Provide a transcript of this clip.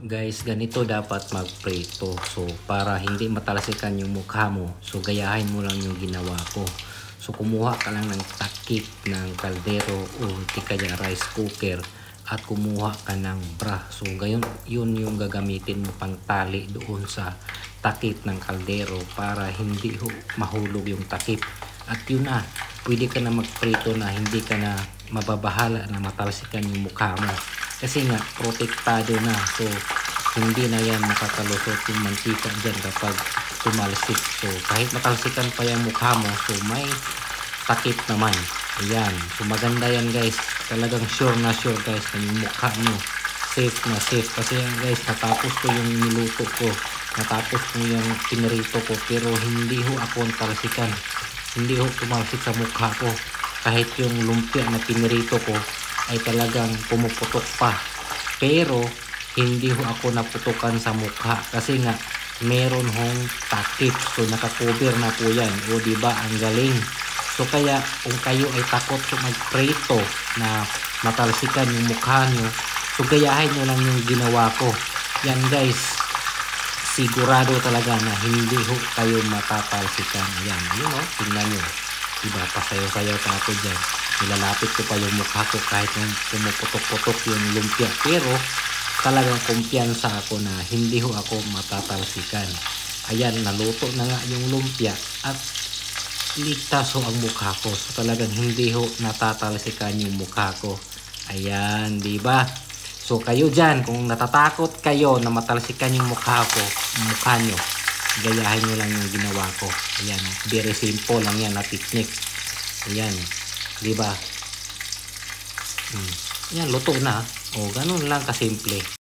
Guys, ganito dapat magprito. So, para hindi matalasikan yung mukha mo, so gayahin mo lang yung ginawa ko. So, kumuha ka lang ng takip ng kaldero o di kaya rice cooker at kumuha ka ng bra. So, gayon, yun yung gagamitin mo pang tali doon sa takip ng kaldero para hindi mahulog yung takip. At yun na, pwede ka na magprito na hindi ka na mababahala na matalsikan yung mukha mo. Kasi nga, protektado na. So, hindi na yan makakalusot yung mantika dyan kapag tumalsik. So, kahit matalsikan pa yung mukha mo, so may takip naman. Ayan. So, maganda yan guys. Talagang sure na sure guys na yung mukha nyo. Safe na safe. Kasi yan guys, natapos ko yung niluto ko. Natapos ko yung pinirito ko. Pero hindi ho ako talsikan. Hindi ho tumalsik sa mukha ko. Kahit yung lumpia na pinirito ko ay talagang pumuputok pa. Pero hindi ho ako naputukan sa mukha kasi nga meron hong takip. So nakakover na po yan. O diba ang galing. So kaya kung kayo ay takot so magprito na matalsikan yung mukha nyo, so gayahin nyo lang yung ginawa ko. Yan guys, sigurado talaga na hindi ho kayo matatalsikan. Yan, yun o, tingnan nyo. Diba, pasayo-sayo pa ako dyan. Nilalapit ko pa yung mukha ko kahit yung pumuputok-putok yung lumpia. Pero talagang kumpiyansa ako na hindi ho ako matatalsikan. Ayan, naluto na nga yung lumpia at ligtas ho ang mukha ko. So talagang hindi ho natatalsikan yung mukha ko. Ayan, diba? So kayo dyan, kung natatakot kayo na matalsikan yung mukha ko, mukha nyo, gayahin nyo lang yung ginawa ko. Ayan, very simple lang yan na technique. Ayan, diba? Yan, luto na. O, ganun lang kasimple.